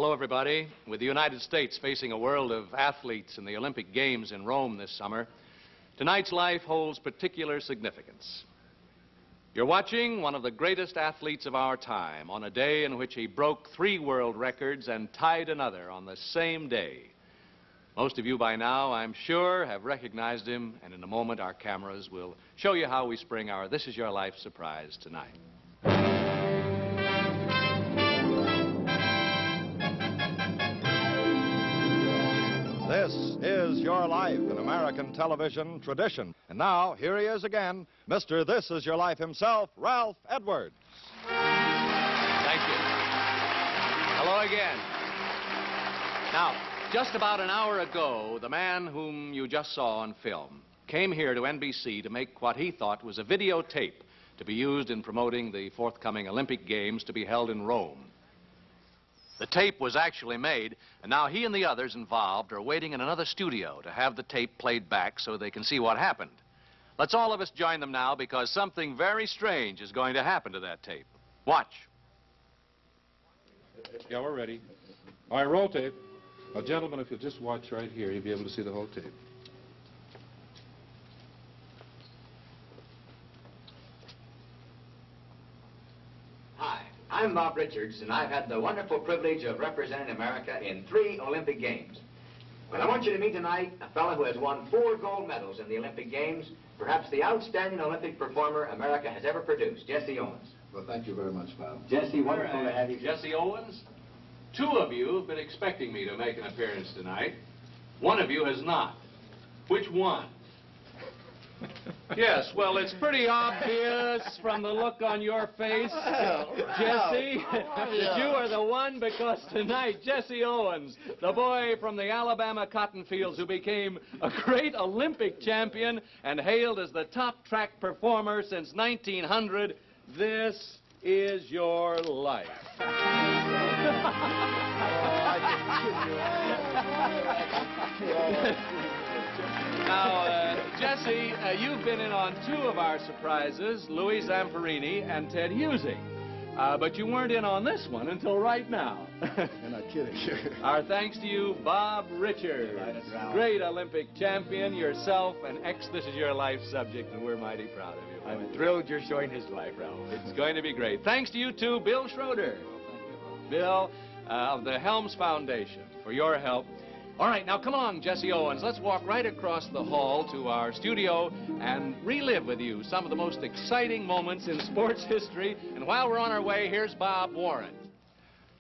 Hello, everybody. With the United States facing a world of athletes in the Olympic Games in Rome this summer, tonight's life holds particular significance. You're watching one of the greatest athletes of our time on a day in which he broke 3 world records and tied another on the same day. Most of you by now, I'm sure, have recognized him, and in a moment our cameras will show you how we spring our This Is Your Life surprise tonight. This is Your Life, an American television tradition. And now, here he is again, Mr. This Is Your Life himself, Ralph Edwards. Thank you. Hello again. Now, just about an hour ago, the man whom you just saw on film came here to NBC to make what he thought was a videotape to be used in promoting the forthcoming Olympic Games to be held in Rome. The tape was actually made, and now he and the others involved are waiting in another studio to have the tape played back so they can see what happened. Let's all of us join them now, because something very strange is going to happen to that tape. Watch. Yeah, we're ready. All right, roll tape. Now, gentlemen, if you'll just watch right here, you'll be able to see the whole tape. Hi, I'm Bob Richards, and I've had the wonderful privilege of representing America in 3 Olympic Games. But I want you to meet tonight a fellow who has won 4 gold medals in the Olympic Games, perhaps the outstanding Olympic performer America has ever produced, Jesse Owens. Well, thank you very much, Bob. Jesse, wonderful to have you. Jesse Owens, 2 of you have been expecting me to make an appearance tonight. 1 of you has not. Which one? Yes, well, it's pretty obvious from the look on your face, Jesse, that you are the one, because tonight, Jesse Owens, the boy from the Alabama cotton fields who became a great Olympic champion and hailed as the top track performer since 1900, this is your life. Now, Jesse, you've been in on 2 of our surprises, Louis Zamperini and Ted Husing. But you weren't in on this one until right now. You're not kidding. Our thanks to you, Bob Richards, great Olympic champion, yourself, an ex-This Is Your Life subject, and we're mighty proud of you. I'm thrilled you're showing his life, Ralph. It's going to be great. Thanks to you, too, Bill Schroeder. Bill, of the Helms Foundation, for your help. All right, now come along, Jesse Owens. Let's walk right across the hall to our studio and relive with you some of the most exciting moments in sports history. And while we're on our way, here's Bob Warren.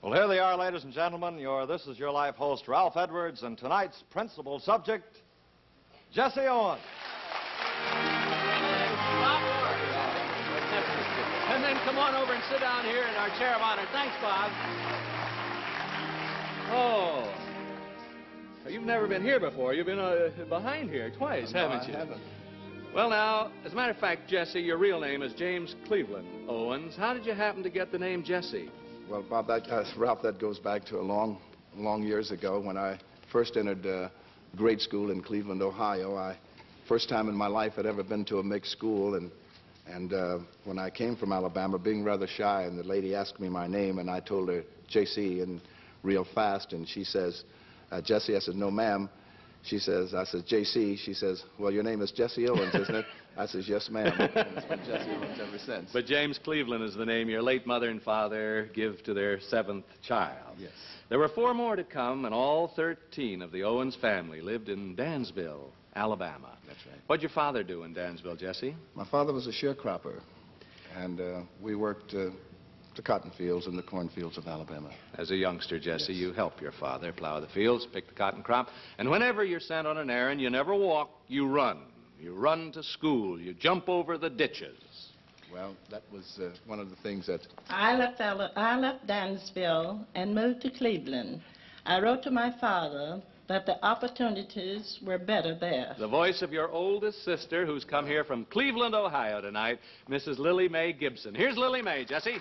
Well, here they are, ladies and gentlemen, your This Is Your Life host, Ralph Edwards, and tonight's principal subject, Jesse Owens. Bob Warren. And then come on over and sit down here in our chair of honor. Thanks, Bob. Oh. You've never been here before. You've been behind here twice, haven't you? I haven't. Well, now, as a matter of fact, Jesse, your real name is James Cleveland Owens. How did you happen to get the name Jesse? Well, Bob, Ralph, that goes back to a long years ago when I first entered grade school in Cleveland, Ohio. First time in my life I'd ever been to a mixed school, and when I came from Alabama, being rather shy, and the lady asked me my name, and I told her J.C. and real fast, and she says, Jesse. I said, no, ma'am. She says, I said, J.C. She says, well, your name is Jesse Owens, isn't it? I says, yes, ma'am. It's been Jesse Owens ever since. But James Cleveland is the name your late mother and father give to their 7th child. Yes. There were 4 more to come, and all 13 of the Owens family lived in Dansville, Alabama. That's right. What'd your father do in Dansville, Jesse? My father was a sharecropper, and we worked the cotton fields and the cornfields of Alabama. As a youngster, Jesse, Yes. you help your father plow the fields, pick the cotton crop, and whenever you're sent on an errand, you never walk, you run. You run to school. You jump over the ditches. Well, that was one of the things that... I left Dansville and moved to Cleveland. I wrote to my father that the opportunities were better there. The voice of your oldest sister, who's come here from Cleveland, Ohio tonight, Mrs. Lily Mae Gibson. Here's Lily Mae, Jesse.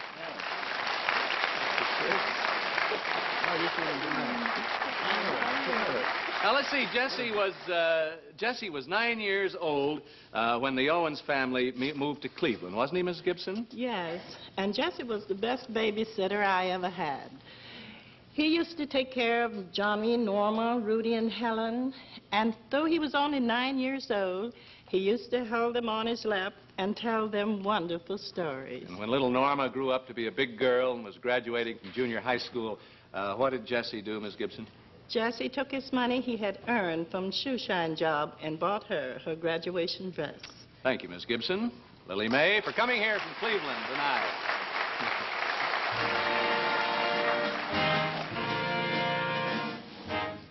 Now, let's see, Jesse was 9 years old when the Owens family moved to Cleveland, wasn't he, Mrs. Gibson? Yes, and Jesse was the best babysitter I ever had. He used to take care of Johnny, Norma, Rudy, and Helen. And though he was only 9 years old, he used to hold them on his lap and tell them wonderful stories. And when little Norma grew up to be a big girl and was graduating from junior high school, what did Jesse do, Miss Gibson? Jesse took his money he had earned from shoe shine job and bought her graduation dress. Thank you, Miss Gibson. Lily Mae, for coming here from Cleveland tonight.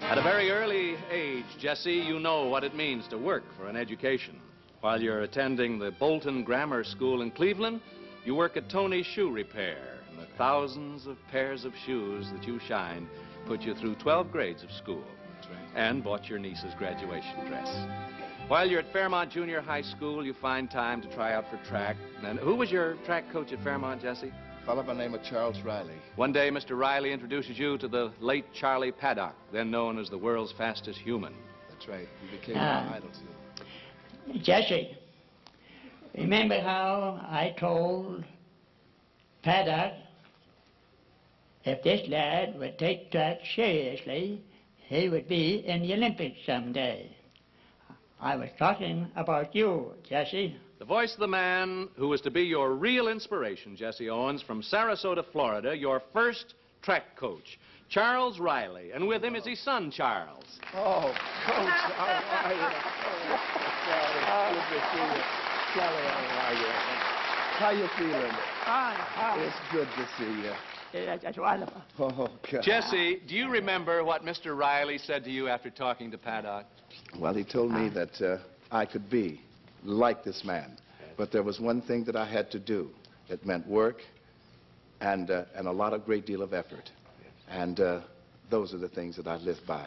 At a very early age, Jesse, you know what it means to work for an education. While you're attending the Bolton Grammar School in Cleveland, you work at Tony's Shoe Repair, and the thousands of pairs of shoes that you shine put you through 12 grades of school. That's right. And bought your niece's graduation dress. While you're at Fairmont Junior High School, you find time to try out for track. And who was your track coach at Fairmont, Jesse? A fellow by the name of Charles Riley. One day, Mr. Riley introduces you to the late Charlie Paddock, then known as the world's fastest human. That's right. He became my idol, too. Jesse, remember how I told Paddock if this lad would take track seriously, he would be in the Olympics someday. I was talking about you, Jesse. The voice of the man who was to be your real inspiration, Jesse Owens, from Sarasota, Florida, your first track coach, Charles Riley, and with him is his son, Charles. Oh, Coach, how are you? Good to see you. Charlie, how are you? How you feeling? Fine. It's good to see you. That's wonderful. Oh, God. Jesse, do you remember what Mr. Riley said to you after talking to Paddock? Well, he told me that I could be like this man, but there was one thing that I had to do. It meant work and a great deal of effort. And those are the things that I live by.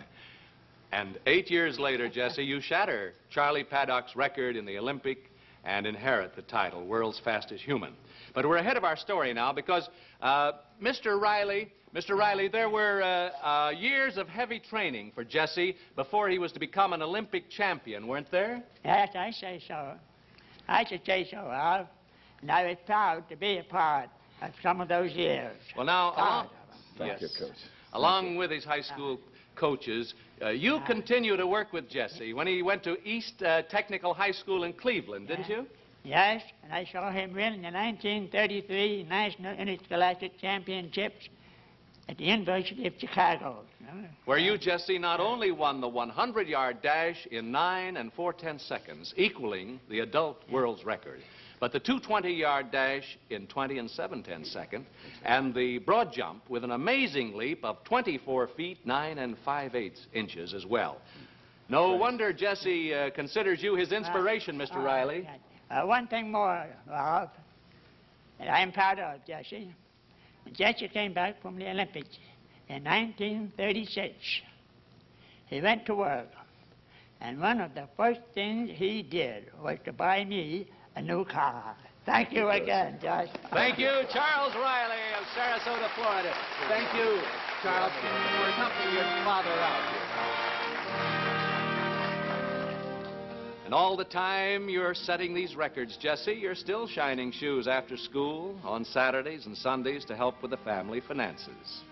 And 8 years later, Jesse, you shatter Charlie Paddock's record in the Olympic and inherit the title, World's Fastest Human. But we're ahead of our story now because Mr. Riley, there were years of heavy training for Jesse before he was to become an Olympic champion, weren't there? Yes, I say so. I should say so, Ralph. And I was proud to be a part of some of those years. Well, now, Thank you, Coach. Along with his high school coaches, you continue to work with Jesse when he went to East Technical High School in Cleveland, didn't you? Yes, and I saw him win the 1933 National Interscholastic Championships at the University of Chicago. Where you, Jesse, not only won the 100-yard dash in 9 4/10 seconds, equaling the adult world's record, but the 220-yard dash in 20 7/10 seconds, and the broad jump with an amazing leap of 24 feet 9 5/8 inches as well. No wonder Jesse considers you his inspiration, Mr. Riley. One thing more, Ralph, that I'm proud of, Jesse. When Jesse came back from the Olympics in 1936, he went to work, and one of the first things he did was to buy me a new car. Thank you again, Josh. Thank you, Charles Riley of Sarasota, Florida. Thank you, Charles, for accompanying your father out here. And all the time you're setting these records, Jesse, you're still shining shoes after school, on Saturdays and Sundays to help with the family finances.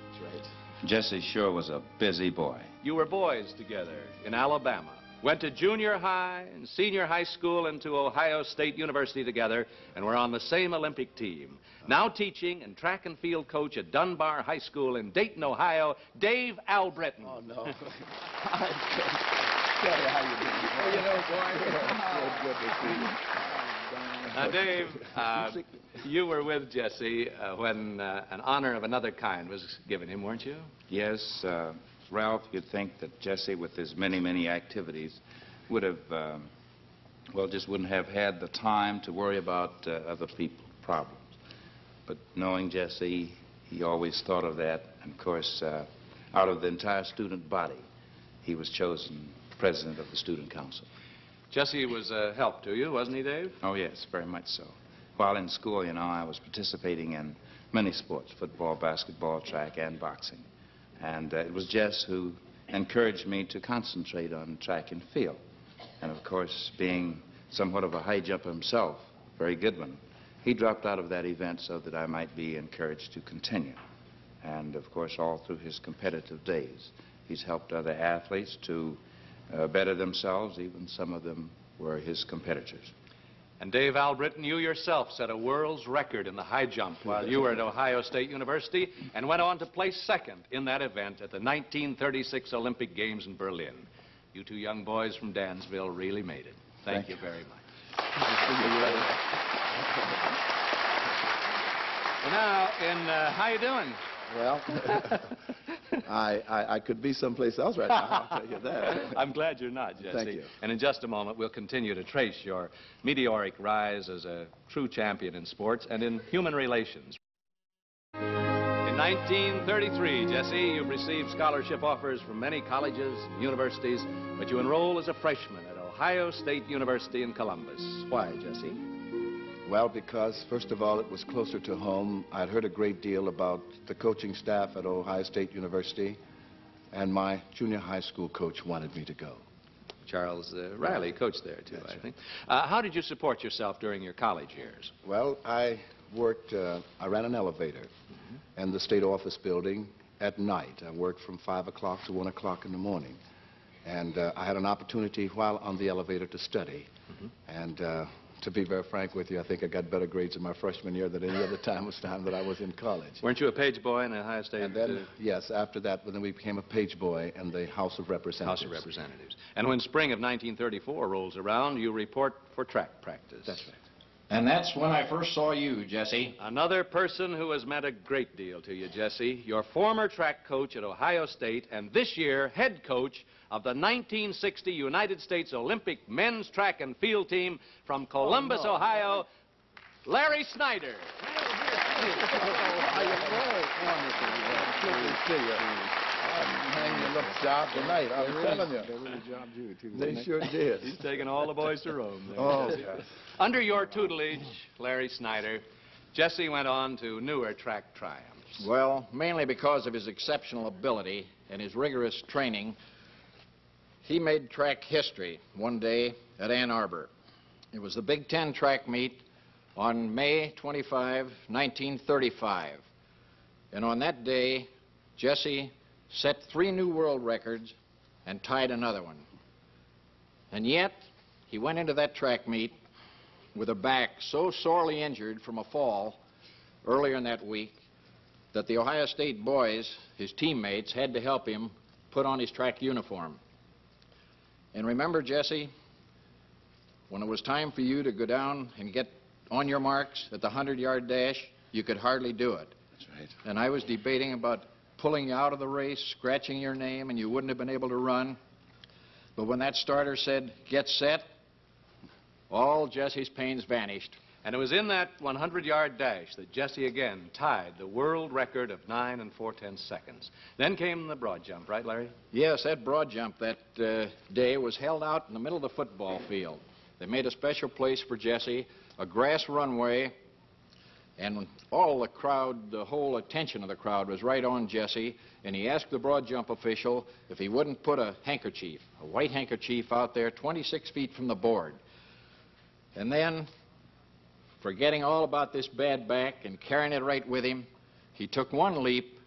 That's right. Jesse sure was a busy boy. You were boys together in Alabama, went to junior high and senior high school and to Ohio State University together, and were on the same Olympic team. Now teaching and track and field coach at Dunbar High School in Dayton, Ohio, Dave Albritton. Oh, no. Charlie, how you doing? Oh, you know, boy. Good to see you. Now, Dave, you were with Jesse when an honor of another kind was given him, weren't you? Yes, Ralph, you'd think that Jesse, with his many, many activities, would have, well, just wouldn't have had the time to worry about other people's problems. But knowing Jesse, he always thought of that. And, of course, out of the entire student body, he was chosen president of the student council. Jesse was a help to you, wasn't he, Dave? Oh, yes, very much so. While in school, you know, I was participating in many sports, football, basketball, track, and boxing. And it was Jess who encouraged me to concentrate on track and field. And, of course, being somewhat of a high jumper himself, very good one, he dropped out of that event so that I might be encouraged to continue. And, of course, all through his competitive days, he's helped other athletes to better themselves. Even some of them were his competitors. And Dave Albritton, you yourself set a world's record in the high jump while you were at Ohio State University and went on to place second in that event at the 1936 Olympic Games in Berlin. You two young boys from Dansville really made it. Thank you very much. Well, now, how you doing? Well, I could be someplace else right now, I'll tell you that. I'm glad you're not, Jesse. Thank you. And in just a moment, we'll continue to trace your meteoric rise as a true champion in sports and in human relations. In 1933, Jesse, you've received scholarship offers from many colleges and universities, but you enroll as a freshman at Ohio State University in Columbus. Why, Jesse? Well, because, first of all, it was closer to home. I'd heard a great deal about the coaching staff at Ohio State University, and my junior high school coach wanted me to go. Charles Riley coached there, too, I think. How did you support yourself during your college years? Well, I ran an elevator in the state office building at night. I worked from 5 o'clock to 1 o'clock in the morning. And I had an opportunity while on the elevator to study. And to be very frank with you, I think I got better grades in my freshman year than any other time that I was in college. Weren't you a page boy in Ohio State? And then, yes, after that, then we became a page boy in the House of Representatives. House of Representatives. And when spring of 1934 rolls around, you report for track practice. That's right. And that's when I first saw you, Jesse. Another person who has meant a great deal to you, Jesse, your former track coach at Ohio State, and this year head coach of the 1960 United States Olympic men's track and field team from Columbus, Ohio, Larry Snyder. Hanging look sharp tonight, I'm telling you. They really jobbed you, too. They sure did. He's taking all the boys to Rome. There, oh, yes. Under your tutelage, Larry Snyder, Jesse went on to newer track triumphs. Well, mainly because of his exceptional ability and his rigorous training, he made track history one day at Ann Arbor. It was the Big Ten track meet on May 25, 1935. And on that day, Jesse set 3 new world records and tied another one. And yet, he went into that track meet with a back so sorely injured from a fall earlier in that week that the Ohio State boys, his teammates, had to help him put on his track uniform. And remember, Jesse, when it was time for you to go down and get on your marks at the 100-yard dash, you could hardly do it. That's right. And I was debating about pulling you out of the race, scratching your name, and you wouldn't have been able to run. But when that starter said, "Get set," all Jesse's pains vanished. And it was in that 100-yard dash that Jesse again tied the world record of 9 4/10 seconds. Then came the broad jump, right, Larry? Yes, that broad jump that day was held out in the middle of the football field. They made a special place for Jesse, a grass runway, and all the crowd, the whole attention of the crowd was right on Jesse, and he asked the broad jump official if he wouldn't put a handkerchief, a white handkerchief out there 26 feet from the board. And then, forgetting all about this bad back and carrying it right with him, he took one leap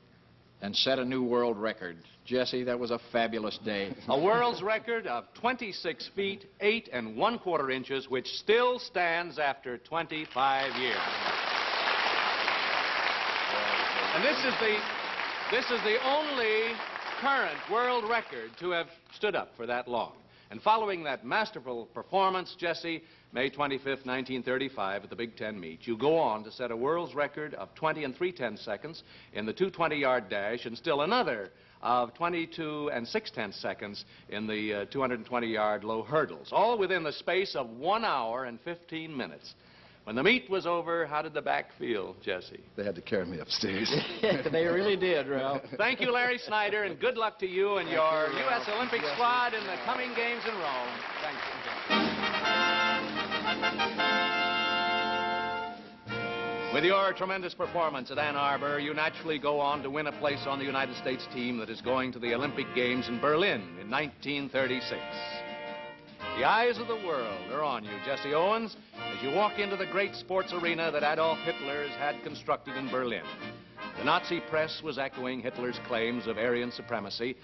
and set a new world record. Jesse, that was a fabulous day. A world's record of 26 feet, 8 1/4 inches, which still stands after 25 years. And this is the only current world record to have stood up for that long. And following that masterful performance, Jesse, May 25th, 1935, at the Big Ten meet, you go on to set a world's record of 20 3/10 seconds in the 220-yard dash, and still another of 22 6/10 seconds in the 220-yard low hurdles, all within the space of 1 hour and 15 minutes. When the meet was over, how did the back feel, Jesse? They had to carry me upstairs. They really did, Ralph. Thank you, Larry Snyder, and good luck to you and your U.S. Olympic squad in the coming games in Rome. Thank you. With your tremendous performance at Ann Arbor, you naturally go on to win a place on the United States team that is going to the Olympic Games in Berlin in 1936. The eyes of the world are on you, Jesse Owens, as you walk into the great sports arena that Adolf Hitler has had constructed in Berlin. The Nazi press was echoing Hitler's claims of Aryan supremacy.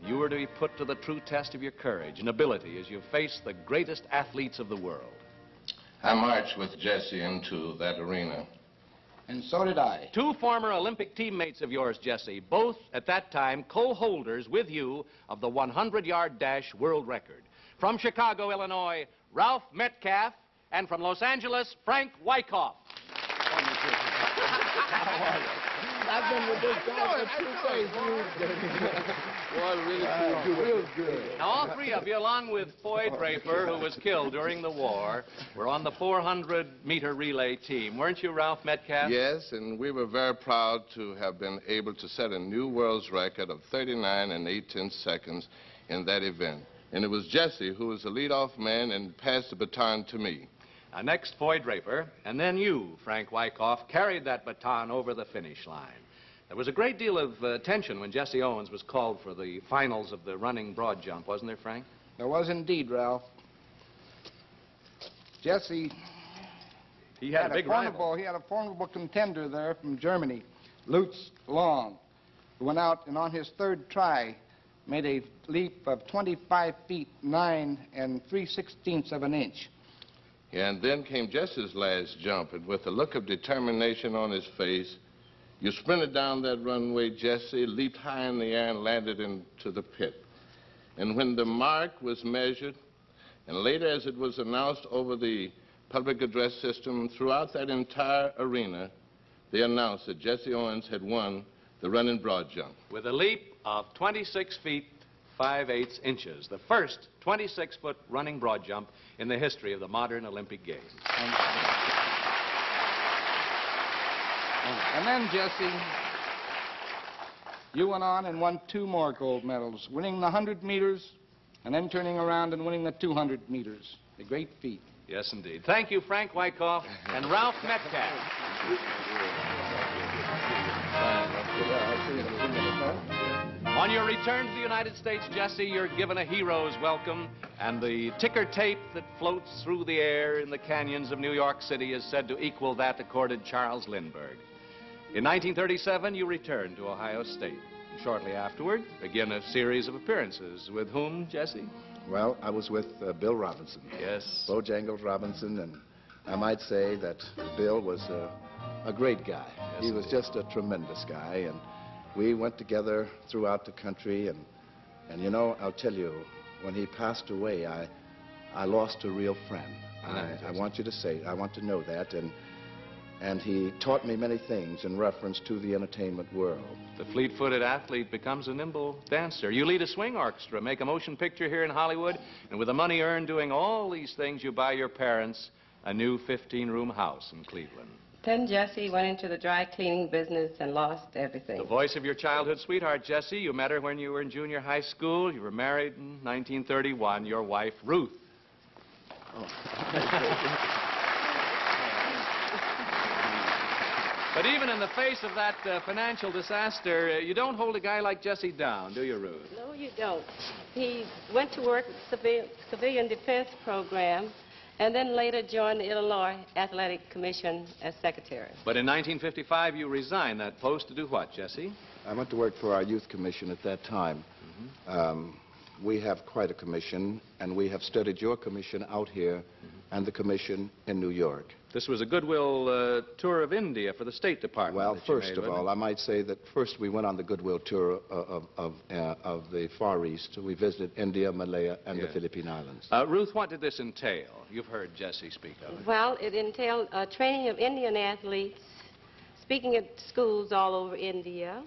You were to be put to the true test of your courage and ability as you faced the greatest athletes of the world. I marched with Jesse into that arena. And so did I. Two former Olympic teammates of yours, Jesse, both at that time co-holders with you of the 100-yard dash world record. From Chicago, Illinois, Ralph Metcalf, and from Los Angeles, Frank Wyckoff. I've been with this guy for 2 days. Boy, really Real good. Now, all three of you, along with Foy Draper, who was killed during the war, were on the 400-meter relay team. Weren't you, Ralph Metcalf? Yes, and we were very proud to have been able to set a new world's record of 39 and 8/10 seconds in that event. And it was Jesse who was the leadoff man and passed the baton to me. Now, next, Foy Draper, and then you, Frank Wyckoff, carried that baton over the finish line. There was a great deal of tension when Jesse Owens was called for the finals of the running broad jump, wasn't there, Frank? There was indeed, Ralph. Jesse He had a big rival. He had a formidable contender there from Germany, Lutz Long, who went out and on his third try made a leap of 25 feet 9 3/16 of an inch. And then came Jesse's last jump, and with a look of determination on his face, you sprinted down that runway, Jesse, leaped high in the air and landed into the pit. And when the mark was measured, and later as it was announced over the public address system throughout that entire arena, they announced that Jesse Owens had won the running broad jump. With a leap of 26 feet 5/8 inches, the first 26-foot running broad jump in the history of the modern Olympic Games. And then, Jesse, you went on and won 2 more gold medals, winning the 100 meters and then turning around and winning the 200 meters. A great feat. Yes, indeed. Thank you, Frank Wyckoff and Ralph Metcalf. On your return to the United States, Jesse, you're given a hero's welcome, and the ticker tape that floats through the air in the canyons of New York City is said to equal that accorded Charles Lindbergh. In 1937, you returned to Ohio State. And shortly afterward, begin a series of appearances. With whom, Jesse? Well, I was with Bill Robinson. Yes. Bojangles Robinson, and I might say that Bill was a great guy. Yes, he was indeed. just a tremendous guy, and we went together throughout the country, and you know, I'll tell you, when he passed away, I lost a real friend. I want you to say, I want to know that, and he taught me many things in reference to the entertainment world. The fleet-footed athlete becomes a nimble dancer. You lead a swing orchestra, make a motion picture here in Hollywood, and with the money earned doing all these things, you buy your parents a new 15-room house in Cleveland. Then Jesse went into the dry cleaning business and lost everything. The voice of your childhood sweetheart, Jesse. You met her when you were in junior high school. You were married in 1931. Your wife, Ruth. But even in the face of that financial disaster, you don't hold a guy like Jesse down, do you, Ruth? No, you don't. He went to work at the Civilian Defense Program and then later joined the Illinois Athletic Commission as secretary. But in 1955, you resigned that post to do what, Jesse? I went to work for our youth commission at that time. We have quite a commission, and we have studied your commission out here and the commission in New York. This was a goodwill tour of India for the State Department. Well, that you first made, of all, wasn't I might say that first we went on the goodwill tour of the Far East. We visited India, Malaya, and the Yes. Philippine Islands. Ruth, what did this entail? You've heard Jesse speak of it. Well, it entailed training of Indian athletes, speaking at schools all over India,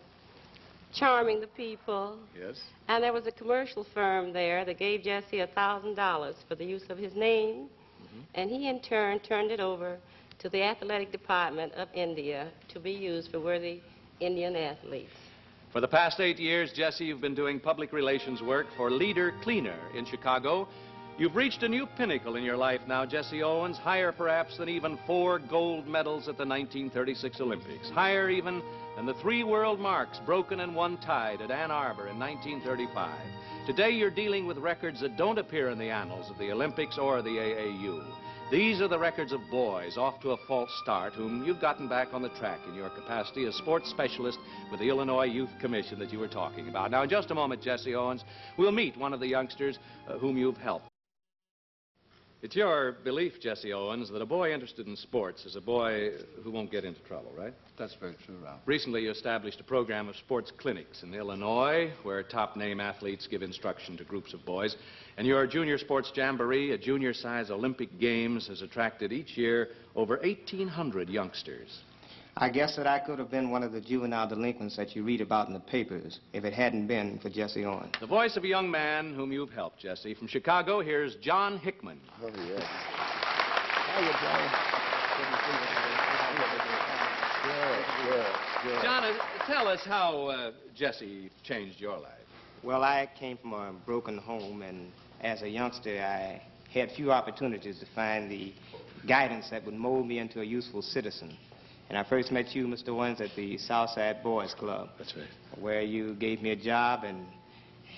charming the people. Yes. And there was a commercial firm there that gave Jesse $1,000 for the use of his name. And he, in turn, turned it over to the athletic department of India to be used for worthy Indian athletes. For the past 8 years, Jesse, you've been doing public relations work for Leader Cleaner in Chicago. You've reached a new pinnacle in your life now, Jesse Owens, higher perhaps than even 4 gold medals at the 1936 Olympics, higher even than the 3 world marks broken in one tide at Ann Arbor in 1935. Today, you're dealing with records that don't appear in the annals of the Olympics or the AAU. These are the records of boys off to a false start whom you've gotten back on the track in your capacity as sports specialist with the Illinois Youth Commission that you were talking about. Now, in just a moment, Jesse Owens, we'll meet one of the youngsters whom you've helped. It's your belief, Jesse Owens, that a boy interested in sports is a boy who won't get into trouble, right? That's very true, Ralph. Recently, you established a program of sports clinics in Illinois where top-name athletes give instruction to groups of boys. And your junior sports jamboree, a junior-size Olympic Games, has attracted each year over 1,800 youngsters. I guess that I could have been one of the juvenile delinquents that you read about in the papers if it hadn't been for Jesse Owens. The voice of a young man whom you've helped, Jesse. From Chicago, here's John Hickman. Oh, yes. How you doing? John, tell us how Jesse changed your life. Well, I came from a broken home, and as a youngster, I had few opportunities to find the guidance that would mold me into a useful citizen. And I first met you, Mr. Owens, at the Southside Boys Club. That's right. Where you gave me a job and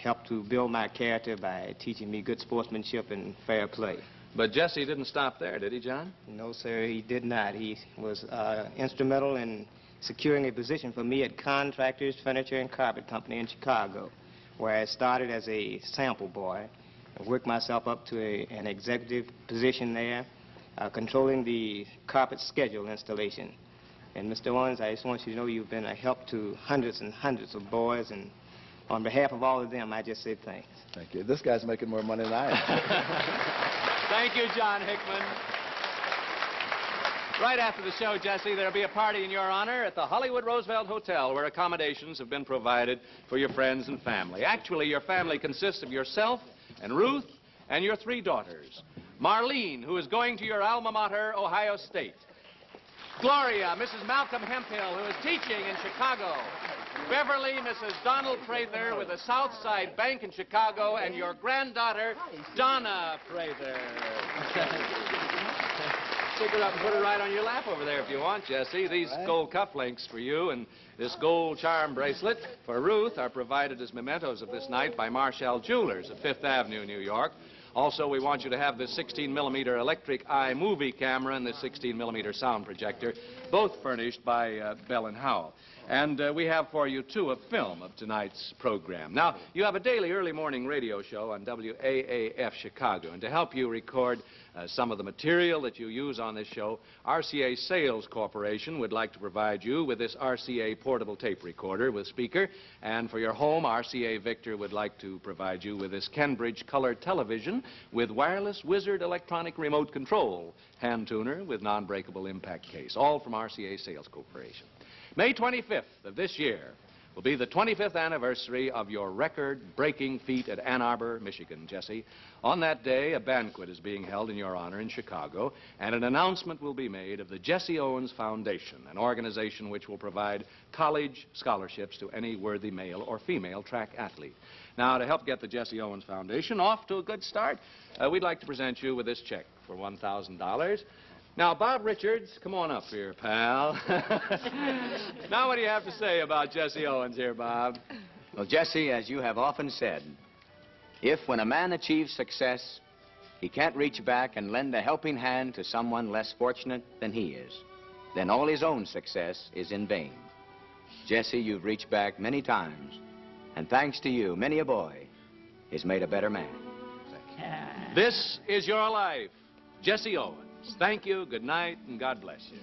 helped to build my character by teaching me good sportsmanship and fair play. But Jesse didn't stop there, did he, John? No, sir, he did not. He was instrumental in securing a position for me at Contractors Furniture and Carpet Company in Chicago, where I started as a sample boy and worked myself up to an executive position there, controlling the carpet schedule installation. And Mr. Owens, I just want you to know you've been a help to hundreds and hundreds of boys, and on behalf of all of them, I just say thanks. Thank you. This guy's making more money than I am. Thank you, John Hickman. Right after the show, Jesse, there'll be a party in your honor at the Hollywood Roosevelt Hotel where accommodations have been provided for your friends and family. Actually, your family consists of yourself and Ruth and your 3 daughters. Marlene, who is going to your alma mater, Ohio State. Gloria, Mrs. Malcolm Hemphill, who is teaching in Chicago. Beverly, Mrs. Donald Prather with the Southside Bank in Chicago, and your granddaughter, Donna Prather. Pick her up and put her right on your lap over there if you want, Jesse. These gold cufflinks for you and this gold charm bracelet for Ruth are provided as mementos of this night by Marshall Jewelers at 5th Avenue, New York. Also, we want you to have this 16mm electric eye movie camera and this 16mm sound projector, both furnished by Bell & Howell. And we have for you, too, a film of tonight's program. Now, you have a daily early morning radio show on WAAF Chicago, and to help you record some of the material that you use on this show, RCA Sales Corporation would like to provide you with this RCA portable tape recorder with speaker, and for your home, RCA Victor would like to provide you with this Kenbridge color television with wireless Wizard electronic remote control, hand tuner with non-breakable impact case, all from RCA Sales Corporation. May 25th of this year will be the 25th anniversary of your record-breaking feat at Ann Arbor, Michigan, Jesse. On that day, a banquet is being held in your honor in Chicago, and an announcement will be made of the Jesse Owens Foundation, an organization which will provide college scholarships to any worthy male or female track athlete. Now, to help get the Jesse Owens Foundation off to a good start, we'd like to present you with this check for $1,000. Now, Bob Richards, come on up here, pal. Now, what do you have to say about Jesse Owens here, Bob? Well, Jesse, as you have often said, if when a man achieves success, he can't reach back and lend a helping hand to someone less fortunate than he is, then all his own success is in vain. Jesse, you've reached back many times, and thanks to you, many a boy is made a better man. This is your life, Jesse Owens. Thank you, good night, and God bless you.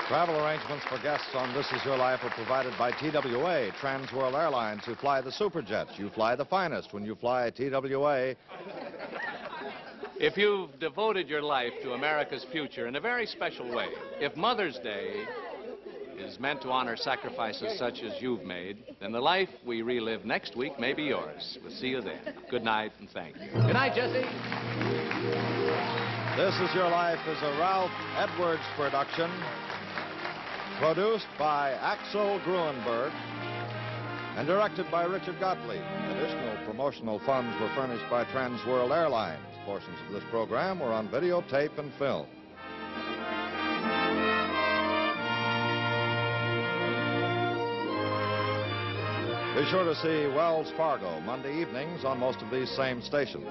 Travel arrangements for guests on This Is Your Life are provided by TWA, Trans World Airlines, who fly the Superjets. You fly the finest when you fly TWA. If you've devoted your life to America's future in a very special way, if Mother's Day is meant to honor sacrifices such as you've made, then the life we relive next week may be yours. We'll see you then. Good night and thank you. Good night, Jesse. This Is Your Life is a Ralph Edwards production, produced by Axel Gruenberg and directed by Richard Gottlieb. Additional promotional funds were furnished by Trans World Airlines. Portions of this program were on videotape and film. Be sure to see Wells Fargo Monday evenings on most of these same stations.